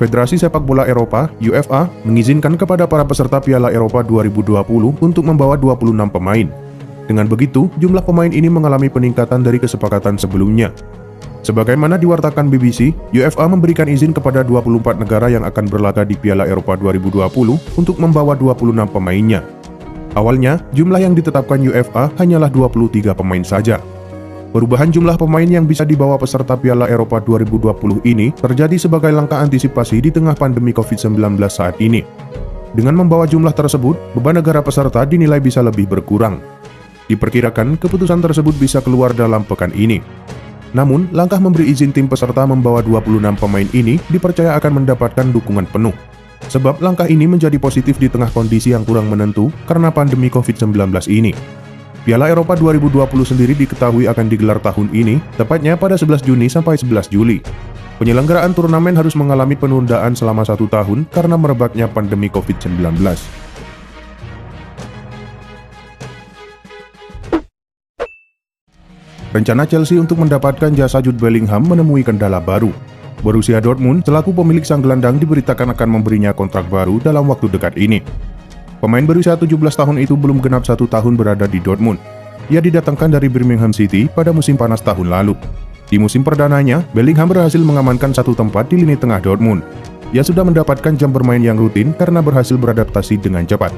Federasi Sepak Bola Eropa (UEFA) mengizinkan kepada para peserta Piala Eropa 2020 untuk membawa 26 pemain. Dengan begitu, jumlah pemain ini mengalami peningkatan dari kesepakatan sebelumnya. Sebagaimana diwartakan BBC, UEFA memberikan izin kepada 24 negara yang akan berlaga di Piala Eropa 2020 untuk membawa 26 pemainnya. Awalnya, jumlah yang ditetapkan UEFA hanyalah 23 pemain saja. Perubahan jumlah pemain yang bisa dibawa peserta Piala Eropa 2020 ini terjadi sebagai langkah antisipasi di tengah pandemi COVID-19 saat ini. Dengan membawa jumlah tersebut, beban negara peserta dinilai bisa lebih berkurang. Diperkirakan keputusan tersebut bisa keluar dalam pekan ini. Namun, langkah memberi izin tim peserta membawa 26 pemain ini dipercaya akan mendapatkan dukungan penuh. Sebab langkah ini menjadi positif di tengah kondisi yang kurang menentu karena pandemi COVID-19 ini. Piala Eropa 2020 sendiri diketahui akan digelar tahun ini, tepatnya pada 11 Juni sampai 11 Juli. Penyelenggaraan turnamen harus mengalami penundaan selama 1 tahun karena merebaknya pandemi COVID-19. Rencana Chelsea untuk mendapatkan jasa Jude Bellingham menemui kendala baru. Borussia Dortmund selaku pemilik sang gelandang diberitakan akan memberinya kontrak baru dalam waktu dekat ini. Pemain berusia 17 tahun itu belum genap 1 tahun berada di Dortmund. Ia didatangkan dari Birmingham City pada musim panas tahun lalu. Di musim perdananya, Bellingham berhasil mengamankan 1 tempat di lini tengah Dortmund. Ia sudah mendapatkan jam bermain yang rutin karena berhasil beradaptasi dengan cepat.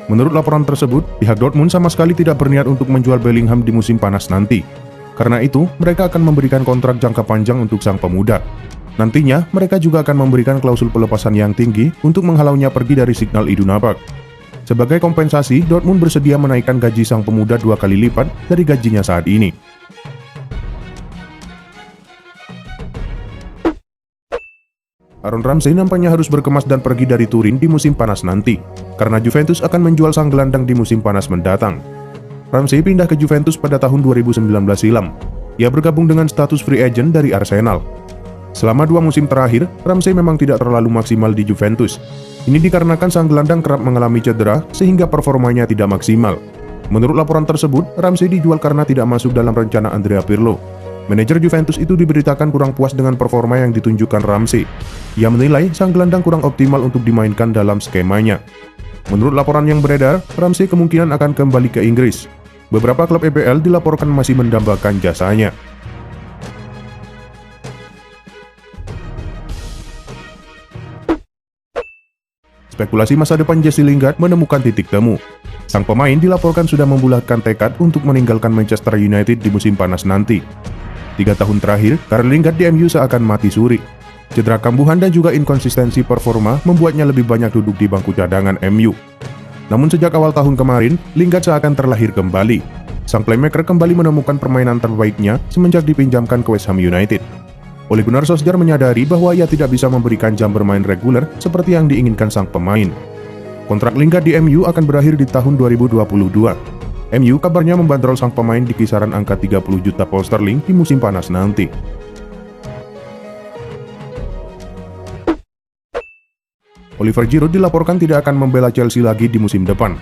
Menurut laporan tersebut, pihak Dortmund sama sekali tidak berniat untuk menjual Bellingham di musim panas nanti. Karena itu, mereka akan memberikan kontrak jangka panjang untuk sang pemuda. Nantinya, mereka juga akan memberikan klausul pelepasan yang tinggi untuk menghalaunya pergi dari Signal Iduna Park. Sebagai kompensasi, Dortmund bersedia menaikkan gaji sang pemuda 2 kali lipat dari gajinya saat ini. Aaron Ramsey nampaknya harus berkemas dan pergi dari Turin di musim panas nanti, karena Juventus akan menjual sang gelandang di musim panas mendatang. Ramsey pindah ke Juventus pada tahun 2019 silam. Ia bergabung dengan status free agent dari Arsenal. Selama 2 musim terakhir, Ramsey memang tidak terlalu maksimal di Juventus. Ini dikarenakan sang gelandang kerap mengalami cedera sehingga performanya tidak maksimal. Menurut laporan tersebut, Ramsey dijual karena tidak masuk dalam rencana Andrea Pirlo. Manajer Juventus itu diberitakan kurang puas dengan performa yang ditunjukkan Ramsey. Ia menilai sang gelandang kurang optimal untuk dimainkan dalam skemanya. Menurut laporan yang beredar, Ramsey kemungkinan akan kembali ke Inggris. Beberapa klub EPL dilaporkan masih mendambakan jasanya. Spekulasi masa depan Jesse Lingard menemukan titik temu. Sang pemain dilaporkan sudah membulatkan tekad untuk meninggalkan Manchester United di musim panas nanti. 3 tahun terakhir, karir Lingard di MU seakan mati suri. Cedera kambuhan dan juga inkonsistensi performa membuatnya lebih banyak duduk di bangku cadangan MU. Namun sejak awal tahun kemarin, Lingard seakan terlahir kembali. Sang playmaker kembali menemukan permainan terbaiknya semenjak dipinjamkan ke West Ham United. Ole Gunnar Solskjaer menyadari bahwa ia tidak bisa memberikan jam bermain reguler seperti yang diinginkan sang pemain. Kontrak Lingard di MU akan berakhir di tahun 2022. MU kabarnya membandrol sang pemain di kisaran angka 30 juta pound sterling di musim panas nanti. Oliver Giroud dilaporkan tidak akan membela Chelsea lagi di musim depan.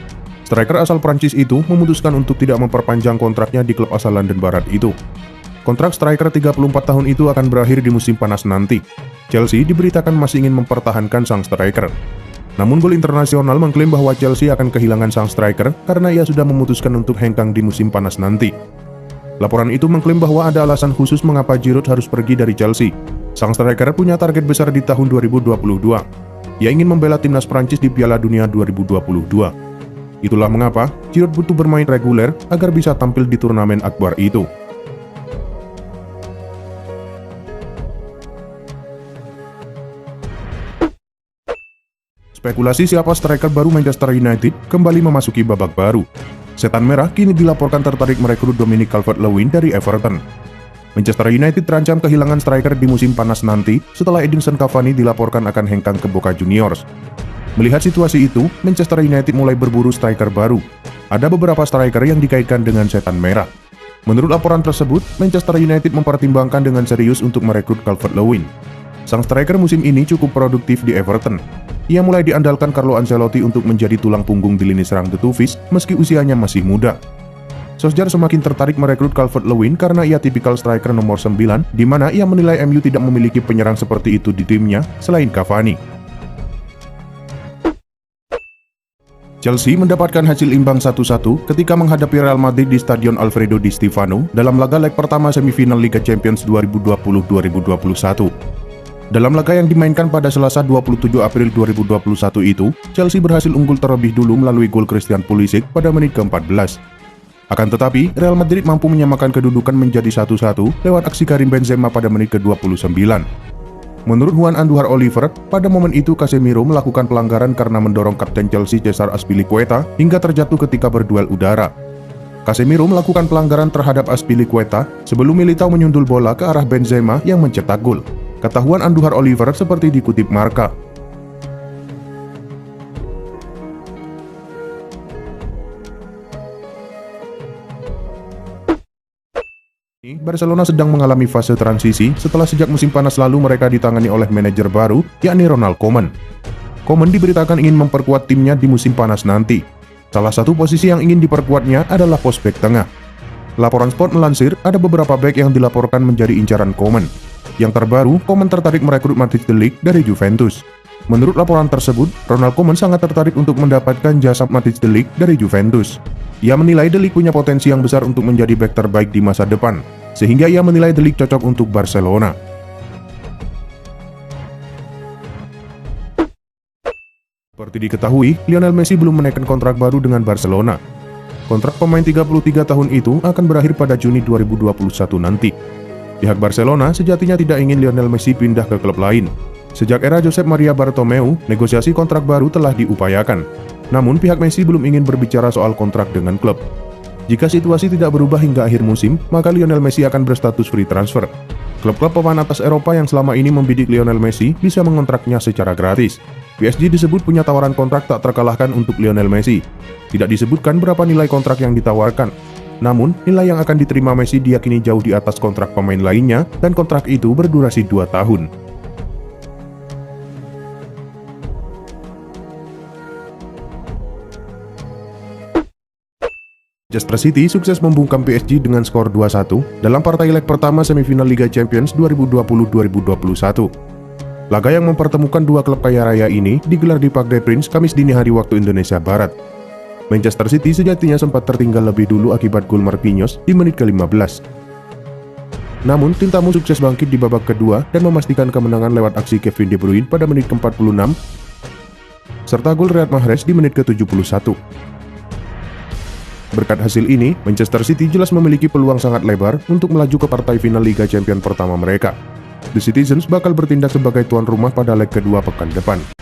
Striker asal Prancis itu memutuskan untuk tidak memperpanjang kontraknya di klub asal London Barat itu. Kontrak striker 34 tahun itu akan berakhir di musim panas nanti. Chelsea diberitakan masih ingin mempertahankan sang striker. Namun Gol Internasional mengklaim bahwa Chelsea akan kehilangan sang striker karena ia sudah memutuskan untuk hengkang di musim panas nanti. Laporan itu mengklaim bahwa ada alasan khusus mengapa Giroud harus pergi dari Chelsea. Sang striker punya target besar di tahun 2022. Ia ingin membela timnas Prancis di Piala Dunia 2022. Itulah mengapa Giroud butuh bermain reguler agar bisa tampil di turnamen akbar itu. Spekulasi siapa striker baru Manchester United kembali memasuki babak baru. Setan Merah kini dilaporkan tertarik merekrut Dominic Calvert-Lewin dari Everton. Manchester United terancam kehilangan striker di musim panas nanti setelah Edinson Cavani dilaporkan akan hengkang ke Boca Juniors. Melihat situasi itu, Manchester United mulai berburu striker baru. Ada beberapa striker yang dikaitkan dengan Setan Merah. Menurut laporan tersebut, Manchester United mempertimbangkan dengan serius untuk merekrut Calvert-Lewin. Sang striker musim ini cukup produktif di Everton. Ia mulai diandalkan Carlo Ancelotti untuk menjadi tulang punggung di lini serang The Two Fish meski usianya masih muda. Solskjaer semakin tertarik merekrut Calvert-Lewin karena ia tipikal striker nomor 9, di mana ia menilai MU tidak memiliki penyerang seperti itu di timnya selain Cavani. Chelsea mendapatkan hasil imbang 1-1 ketika menghadapi Real Madrid di Stadion Alfredo Di Stéfano dalam laga leg pertama semifinal Liga Champions 2020-2021. Dalam laga yang dimainkan pada Selasa 27 April 2021 itu, Chelsea berhasil unggul terlebih dulu melalui gol Christian Pulisic pada menit ke-14. Akan tetapi, Real Madrid mampu menyamakan kedudukan menjadi 1-1 lewat aksi Karim Benzema pada menit ke-29. Menurut Juan Andujar Oliver, pada momen itu Casemiro melakukan pelanggaran karena mendorong kapten Chelsea Cesar Azpilicueta hingga terjatuh ketika berduel udara. Casemiro melakukan pelanggaran terhadap Azpilicueta sebelum Militao menyundul bola ke arah Benzema yang mencetak gol. Kata Juan Andujar Oliver seperti dikutip Marca. Barcelona sedang mengalami fase transisi setelah sejak musim panas lalu mereka ditangani oleh manajer baru, yakni Ronald Koeman. Koeman diberitakan ingin memperkuat timnya di musim panas nanti. Salah satu posisi yang ingin diperkuatnya adalah pos bek tengah. Laporan Sport melansir ada beberapa bek yang dilaporkan menjadi incaran Koeman. Yang terbaru, Koeman tertarik merekrut Matthijs de Ligt dari Juventus. Menurut laporan tersebut, Ronald Koeman sangat tertarik untuk mendapatkan jasa Matthijs de Ligt dari Juventus. Ia menilai de Ligt punya potensi yang besar untuk menjadi bek terbaik di masa depan, sehingga ia menilai de Ligt cocok untuk Barcelona. Seperti diketahui, Lionel Messi belum menaikkan kontrak baru dengan Barcelona. Kontrak pemain 33 tahun itu akan berakhir pada Juni 2021 nanti. Pihak Barcelona sejatinya tidak ingin Lionel Messi pindah ke klub lain. Sejak era Josep Maria Bartomeu, negosiasi kontrak baru telah diupayakan. Namun pihak Messi belum ingin berbicara soal kontrak dengan klub. Jika situasi tidak berubah hingga akhir musim, maka Lionel Messi akan berstatus free transfer. Klub-klub papan atas Eropa yang selama ini membidik Lionel Messi bisa mengontraknya secara gratis. PSG disebut punya tawaran kontrak tak terkalahkan untuk Lionel Messi. Tidak disebutkan berapa nilai kontrak yang ditawarkan. Namun, nilai yang akan diterima Messi diyakini jauh di atas kontrak pemain lainnya dan kontrak itu berdurasi 2 tahun. Manchester City sukses membungkam PSG dengan skor 2-1 dalam partai leg pertama semifinal Liga Champions 2020-2021. Laga yang mempertemukan dua klub kaya raya ini digelar di Parc des Princes Kamis dini hari waktu Indonesia Barat. Manchester City sejatinya sempat tertinggal lebih dulu akibat gol Marquinhos di menit ke-15. Namun, tim tamu sukses bangkit di babak kedua dan memastikan kemenangan lewat aksi Kevin De Bruyne pada menit ke-46 serta gol Riyad Mahrez di menit ke-71. Berkat hasil ini, Manchester City jelas memiliki peluang sangat lebar untuk melaju ke partai final Liga Champions pertama mereka. The Citizens bakal bertindak sebagai tuan rumah pada leg kedua pekan depan.